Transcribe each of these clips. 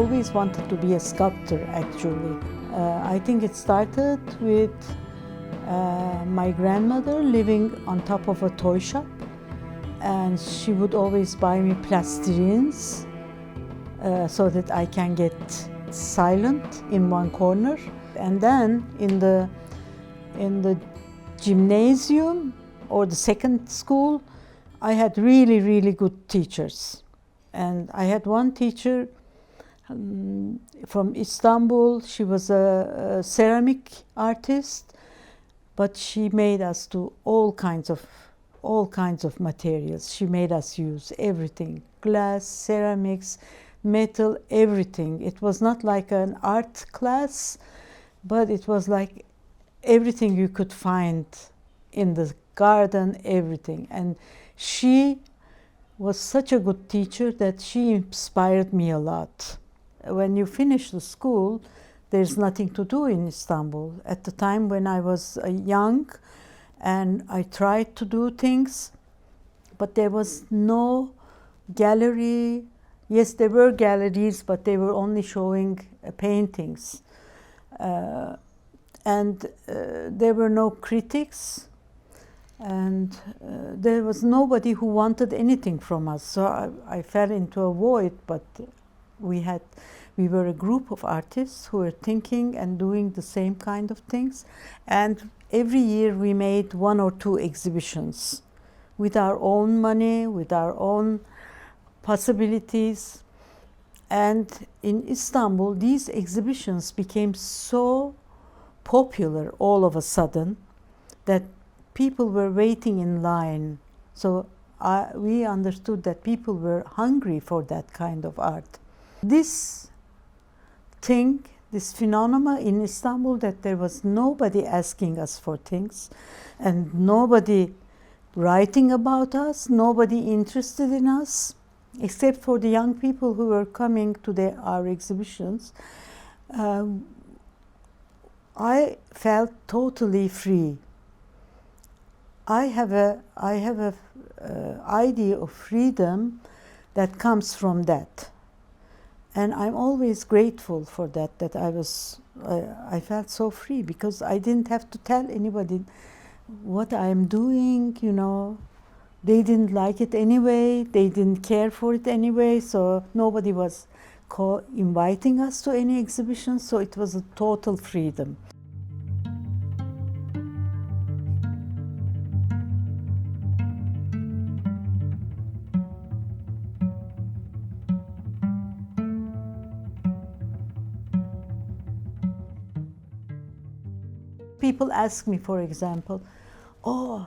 always wanted to be a sculptor, actually. I think it started with my grandmother living on top of a toy shop, and she would always buy me plastilines so that I can get silent in one corner. And then in the gymnasium or the second school, I had really, really good teachers. And I had one teacher from Istanbul. She was a ceramic artist, but she made us do all kinds of materials. She made us use everything: glass, ceramics, metal, everything. It was not like an art class, but it was like everything you could find in the garden, everything. And she was such a good teacher that she inspired me a lot. When you finish the school, there's nothing to do in Istanbul. At the time when I was young and I tried to do things, but there was no gallery. Yes, there were galleries, but they were only showing paintings. And there were no critics, and there was nobody who wanted anything from us. So I fell into a void, but we were a group of artists who were thinking and doing the same kind of things. And every year we made 1 or 2 exhibitions with our own money, with our own possibilities. And in Istanbul, these exhibitions became so popular all of a sudden that people were waiting in line. So we understood that people were hungry for that kind of art. This phenomena in Istanbul, that there was nobody asking us for things and nobody writing about us, nobody interested in us, except for the young people who were coming to our exhibitions. I felt totally free. I have a idea of freedom that comes from that, and I'm always grateful for that. That I felt so free because I didn't have to tell anybody what I am doing. You know, they didn't like it anyway. They didn't care for it anyway. So nobody was inviting us to any exhibition. So it was a total freedom. People ask me, for example, oh,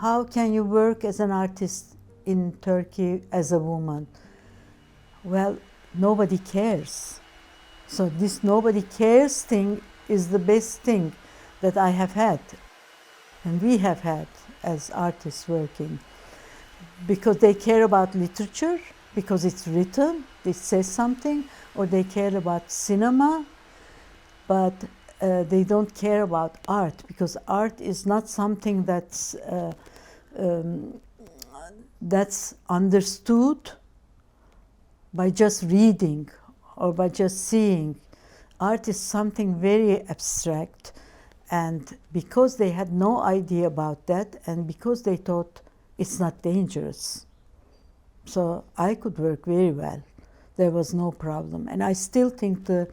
how can you work as an artist in Turkey as a woman? Well, nobody cares. So this nobody cares thing is the best thing that I have had, and we have had as artists working, because they care about literature, because it's written, it says something, or they care about cinema, but they don't care about art, because art is not something that's understood by just reading or by just seeing. Art is something very abstract, and because they had no idea about that, and because they thought it's not dangerous, so I could work very well. There was no problem, and I still think the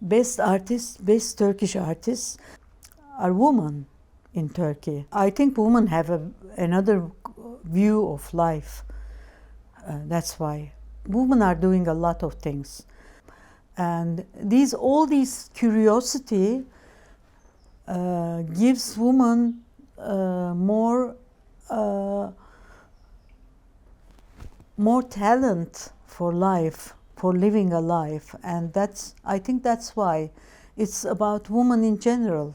best artists, best Turkish artists, are women in Turkey. I think women have another view of life. That's why women are doing a lot of things, and all these curiosity gives women more talent for life, for living a life, and I think that's why it's about women in general.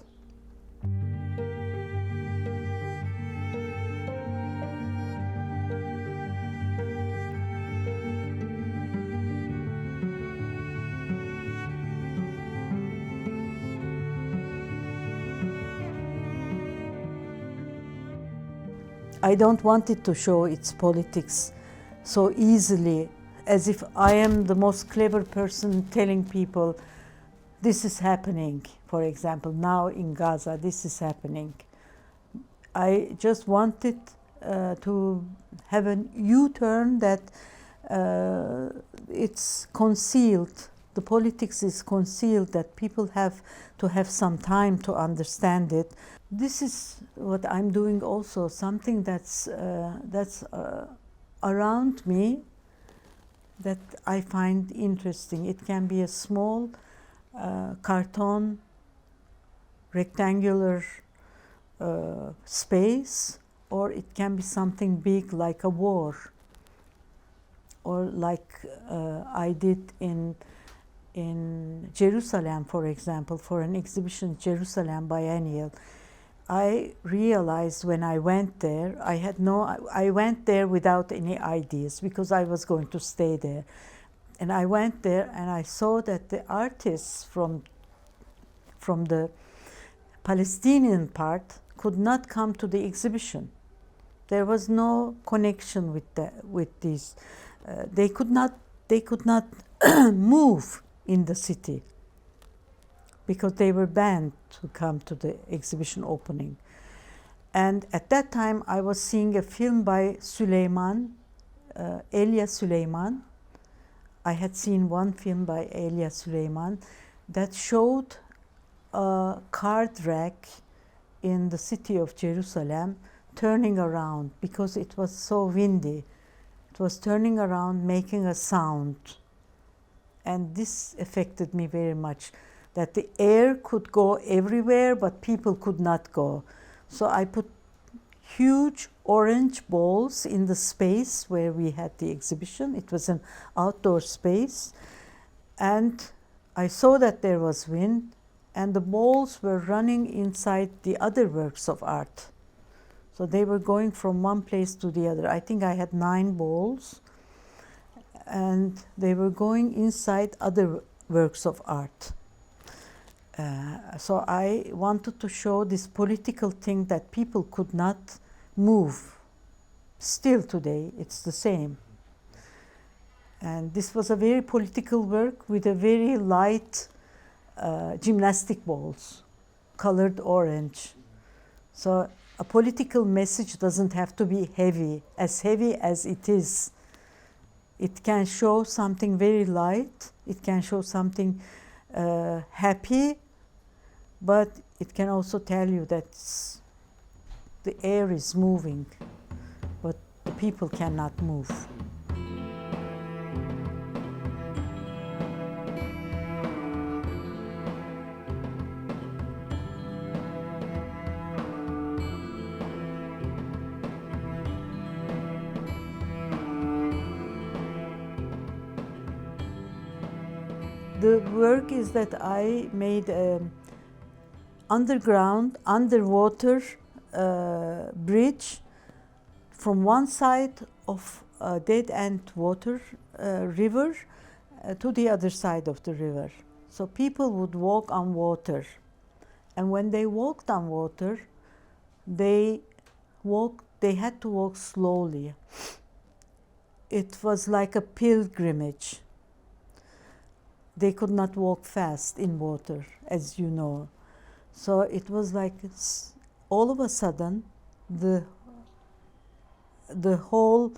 I don't want it to show its politics so easily as if I am the most clever person telling people, this is happening. For example, now in Gaza, this is happening. I just wanted to have a U-turn that it's concealed. The politics is concealed, that people have to have some time to understand it. This is what I'm doing also, something that's around me that I find interesting. It can be a small carton, rectangular space, or it can be something big like a war, or like I did in Jerusalem, for example, for an exhibition, Jerusalem Biennial. I realized when I went there, I went there without any ideas because I was going to stay there. And I went there and I saw that the artists from the Palestinian part could not come to the exhibition. There was no connection with these. They could not move in the city because they were banned to come to the exhibition opening. And at that time, I was seeing a film by Süleyman, Elia Süleyman. I had seen one film by Elia Süleyman that showed a card rack in the city of Jerusalem turning around because it was so windy. It was turning around, making a sound. And this affected me very much, that the air could go everywhere, but people could not go. So I put huge orange balls in the space where we had the exhibition. It was an outdoor space. And I saw that there was wind, and the balls were running inside the other works of art. So they were going from one place to the other. I think I had 9 balls, and they were going inside other works of art. So I wanted to show this political thing that people could not move. Still today, it's the same. And this was a very political work with a very light gymnastic balls, colored orange. So a political message doesn't have to be heavy as it is. It can show something very light, it can show something happy, but it can also tell you that the air is moving, but the people cannot move. The work is that I made an underwater bridge from one side of a dead-end water river to the other side of the river. So people would walk on water. And when they walked on water, they had to walk slowly. It was like a pilgrimage. They could not walk fast in water, as you know. So it was like all of a sudden, the whole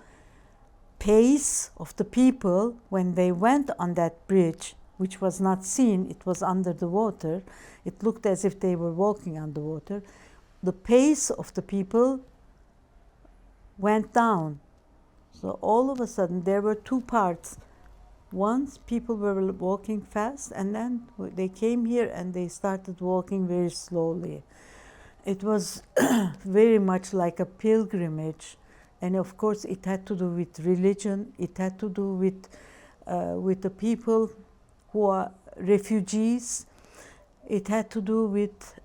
pace of the people, when they went on that bridge, which was not seen, it was under the water, it looked as if they were walking on the water, the pace of the people went down. So all of a sudden, there were 2 parts. Once people were walking fast, and then they came here and they started walking very slowly. It was very much like a pilgrimage, and of course it had to do with religion. It had to do with the people who are refugees. It had to do with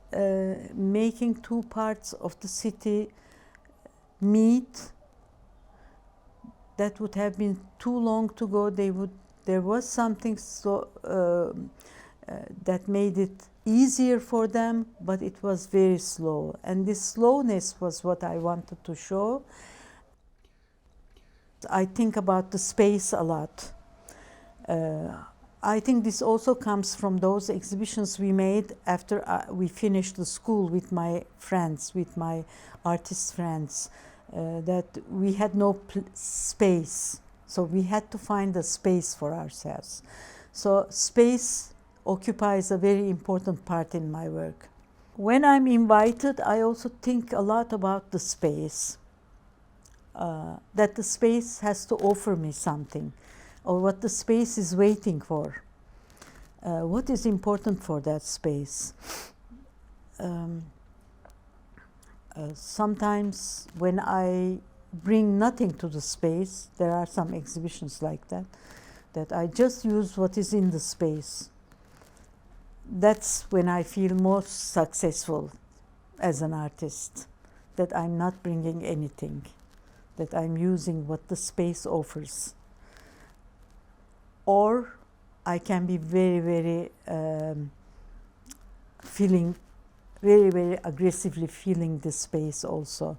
making 2 parts of the city meet. That would have been too long to go. There was something that made it easier for them, but it was very slow. And this slowness was what I wanted to show. I think about the space a lot. I think this also comes from those exhibitions we made after we finished the school with my friends, with my artist friends, that we had no space. So we had to find a space for ourselves. So space occupies a very important part in my work. When I'm invited, I also think a lot about the space, that the space has to offer me something, or what the space is waiting for. What is important for that space? Sometimes when I bring nothing to the space, there are some exhibitions like that, that I just use what is in the space. That's when I feel most successful as an artist, that I'm not bringing anything, that I'm using what the space offers. Or I can be very, very very aggressively feeling the space also.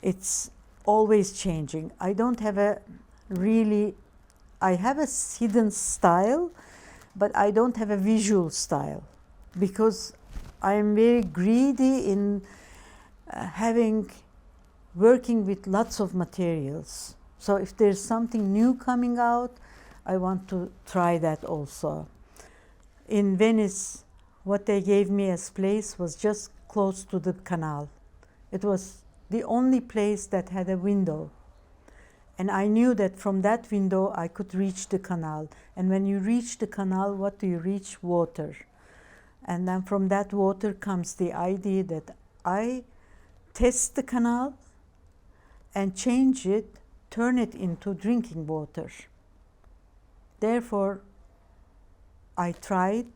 It's always changing. I don't have a really, I have a hidden style, but I don't have a visual style, because I am very greedy in working with lots of materials. So if there's something new coming out, I want to try that also. In Venice, what they gave me as place was just close to the canal. It was the only place that had a window. And I knew that from that window I could reach the canal. And when you reach the canal, what do you reach? Water. And then from that water comes the idea that I test the canal and change it, turn it into drinking water. Therefore, I tried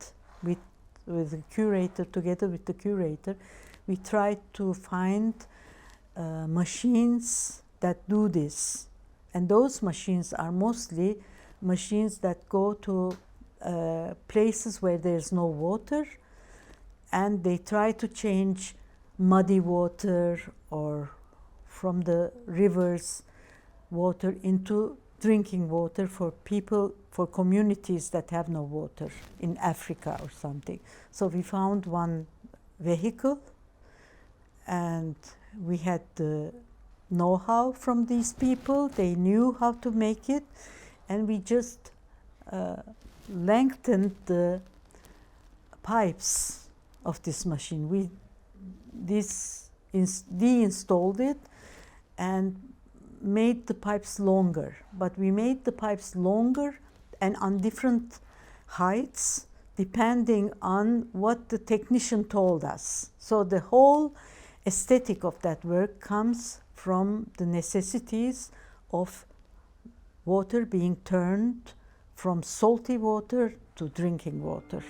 with the curator, together with the curator, we tried to find machines that do this. And those machines are mostly machines that go to places where there's no water, and they try to change muddy water or from the rivers water into drinking water for people, for communities that have no water in Africa or something. So we found one vehicle, and we had the know-how from these people. They knew how to make it, and we just lengthened the pipes of this machine. We deinstalled it and made the pipes longer, but we made the pipes longer and on different heights depending on what the technician told us. So the whole aesthetic of that work comes from the necessities of water being turned from salty water to drinking water.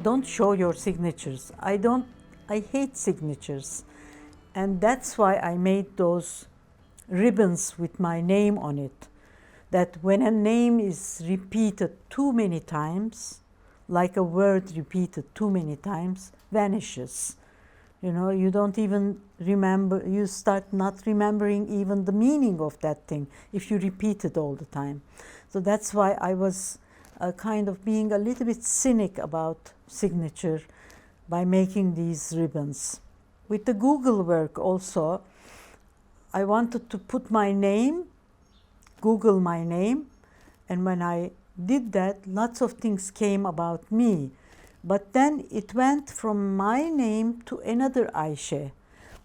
Don't show your signatures. I hate signatures. And that's why I made those ribbons with my name on it. That when a name is repeated too many times, like a word repeated too many times, vanishes. You know, you don't even remember, you start not remembering even the meaning of that thing if you repeat it all the time. So that's why I was kind of being a little bit cynic about signature by making these ribbons. With the Google work also, I wanted to put my name, Google my name, and when I did that, lots of things came about me. But then it went from my name to another Ayşe,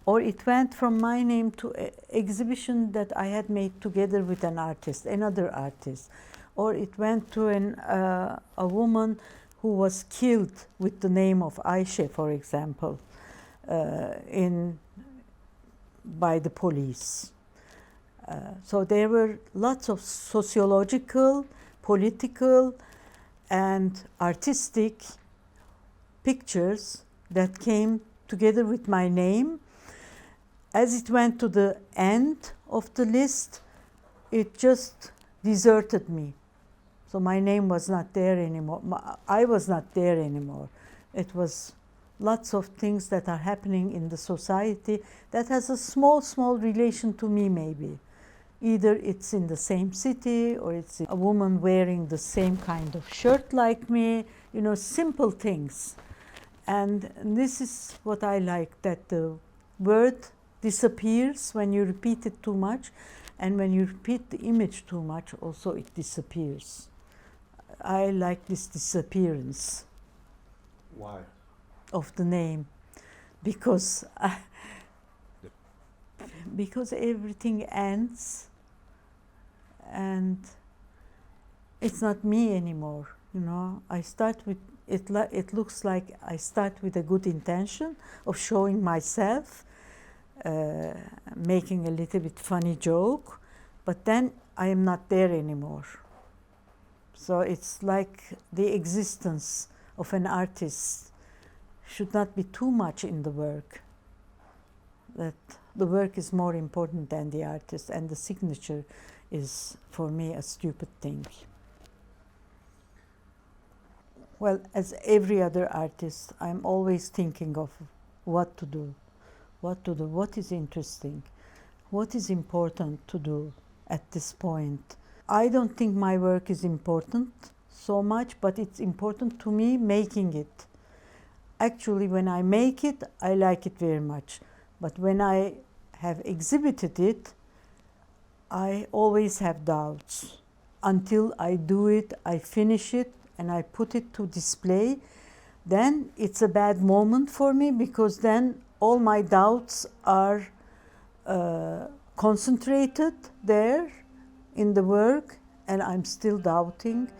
or it went from my name to an exhibition that I had made together with an artist, another artist, or it went to a woman who was killed with the name of Ayşe, for example, by the police. So there were lots of sociological, political, and artistic pictures that came together with my name. As it went to the end of the list, it just deserted me. So my name was not there anymore. I was not there anymore. It was lots of things that are happening in the society that has a small, small relation to me maybe. Either it's in the same city or it's a woman wearing the same kind of shirt like me, you know, simple things. And this is what I like, that the word disappears when you repeat it too much, and when you repeat the image too much, also it disappears. I like this disappearance. Why? Of the name, because because everything ends and it's not me anymore, you know. I start with it, it looks like I start with a good intention of showing myself, making a little bit funny joke, but then I am not there anymore. So it's like the existence of an artist should not be too much in the work. That the work is more important than the artist, and the signature is, for me, a stupid thing. Well, as every other artist, I'm always thinking of what to do, what is interesting, what is important to do at this point. I don't think my work is important so much, but it's important to me making it. Actually, when I make it, I like it very much. But when I have exhibited it, I always have doubts. Until I do it, I finish it, and I put it to display, then it's a bad moment for me, because then all my doubts are concentrated there in the work, and I'm still doubting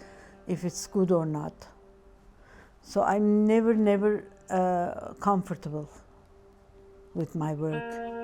if it's good or not. So I'm never comfortable with my work.